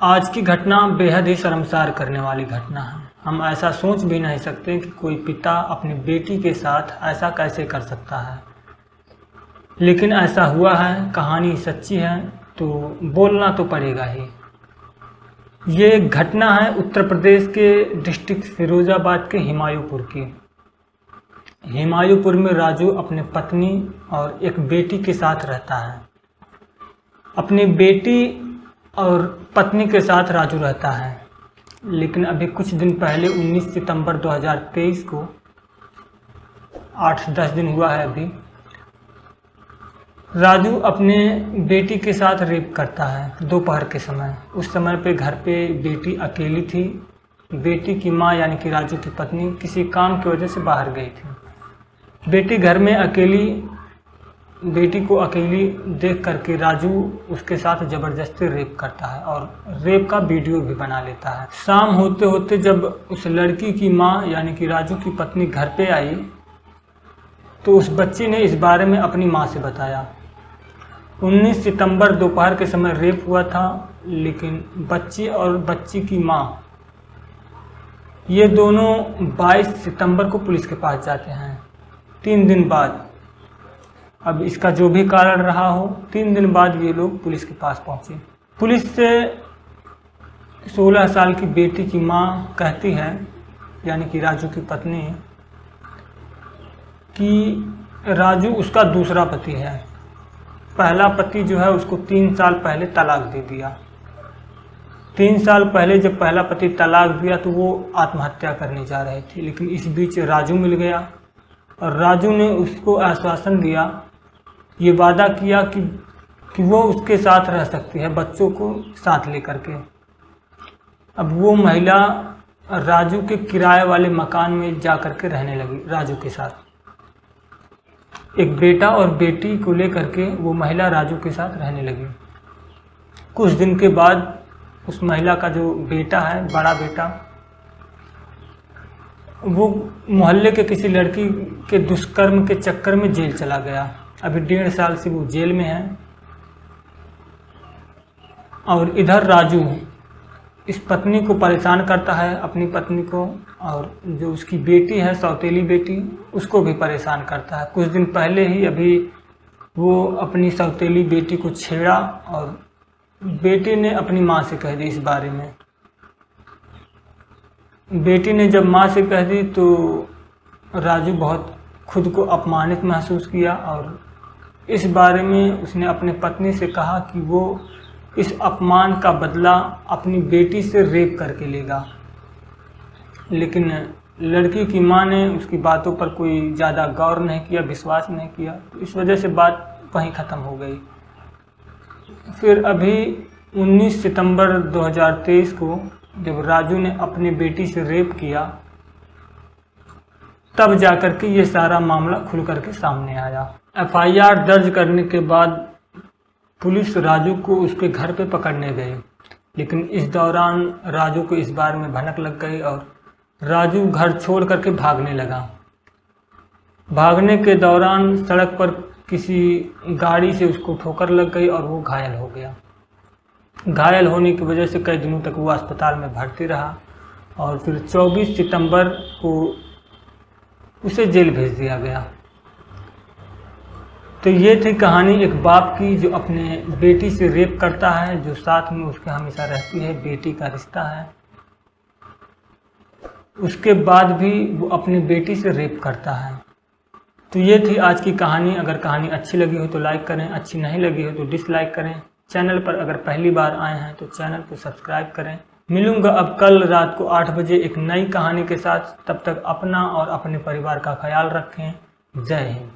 आज की घटना बेहद ही शर्मसार करने वाली घटना है। हम ऐसा सोच भी नहीं सकते कि कोई पिता अपनी बेटी के साथ ऐसा कैसे कर सकता है, लेकिन ऐसा हुआ है। कहानी सच्ची है तो बोलना तो पड़ेगा ही। ये एक घटना है उत्तर प्रदेश के डिस्ट्रिक्ट फिरोजाबाद के हिमायूपुर की। हिमायूपुर में राजू अपने पत्नी और एक बेटी के साथ रहता है। अपनी बेटी और पत्नी के साथ राजू रहता है, लेकिन अभी कुछ दिन पहले 19 सितंबर 2023 को 8-10 दिन हुआ है अभी, राजू अपने बेटी के साथ रेप करता है दोपहर के समय। उस समय पे घर पे बेटी अकेली थी। बेटी की माँ यानी कि राजू की पत्नी किसी काम की वजह से बाहर गई थी। बेटी घर में अकेली, बेटी को अकेली देख करके राजू उसके साथ ज़बरदस्ती रेप करता है और रेप का वीडियो भी बना लेता है। शाम होते होते जब उस लड़की की माँ यानी कि राजू की पत्नी घर पे आई तो उस बच्ची ने इस बारे में अपनी माँ से बताया। 19 सितंबर दोपहर के समय रेप हुआ था, लेकिन बच्ची और बच्ची की माँ ये दोनों 22 सितंबर को पुलिस के पास जाते हैं, 3 दिन बाद। अब इसका जो भी कारण रहा हो, 3 दिन बाद ये लोग पुलिस के पास पहुंचे। पुलिस से 16 साल की बेटी की माँ कहती है, यानी कि राजू की पत्नी, कि राजू उसका दूसरा पति है। पहला पति जो है उसको 3 साल पहले तलाक दे दिया। 3 साल पहले जब पहला पति तलाक दिया तो वो आत्महत्या करने जा रहे थे, लेकिन इस बीच राजू मिल गया और राजू ने उसको आश्वासन दिया, ये वादा किया कि वो उसके साथ रह सकती है, बच्चों को साथ लेकर के। अब वो महिला राजू के किराए वाले मकान में जा कर के रहने लगी राजू के साथ। एक बेटा और बेटी को लेकर के वो महिला राजू के साथ रहने लगी। कुछ दिन के बाद उस महिला का जो बेटा है, बड़ा बेटा, वो मोहल्ले के किसी लड़की के दुष्कर्म के चक्कर में जेल चला गया। अभी 1.5 साल से वो जेल में है। और इधर राजू इस पत्नी को परेशान करता है, अपनी पत्नी को, और जो उसकी बेटी है, सौतेली बेटी, उसको भी परेशान करता है। कुछ दिन पहले ही अभी वो अपनी सौतेली बेटी को छेड़ा और बेटी ने अपनी माँ से कह दी इस बारे में। बेटी ने जब माँ से कह दी तो राजू बहुत खुद को अपमानित महसूस किया और इस बारे में उसने अपने पत्नी से कहा कि वो इस अपमान का बदला अपनी बेटी से रेप करके लेगा। लेकिन लड़की की माँ ने उसकी बातों पर कोई ज़्यादा गौर नहीं किया, विश्वास नहीं किया, तो इस वजह से बात वहीं ख़त्म हो गई। फिर अभी 19 सितंबर 2023 को जब राजू ने अपनी बेटी से रेप किया, तब जाकर के ये सारा मामला खुल करके सामने आया। FIR दर्ज करने के बाद पुलिस राजू को उसके घर पे पकड़ने गई, लेकिन इस दौरान राजू को इस बारे में भनक लग गई और राजू घर छोड़ करके भागने लगा। भागने के दौरान सड़क पर किसी गाड़ी से उसको ठोकर लग गई और वो घायल हो गया। घायल होने की वजह से कई दिनों तक वो अस्पताल में भर्ती रहा और फिर 24 सितंबर को उसे जेल भेज दिया गया। तो ये थी कहानी एक बाप की जो अपने बेटी से रेप करता है, जो साथ में उसके हमेशा रहती है, बेटी का रिश्ता है। उसके बाद भी वो अपनी बेटी से रेप करता है। तो ये थी आज की कहानी। अगर कहानी अच्छी लगी हो तो लाइक करें, अच्छी नहीं लगी हो तो डिसलाइक करें। चैनल पर अगर पहली बार आए हैं तो चैनल को सब्सक्राइब करें। मिलूंगा अब कल रात को 8 बजे एक नई कहानी के साथ। तब तक अपना और अपने परिवार का ख्याल रखें। जय हिंद।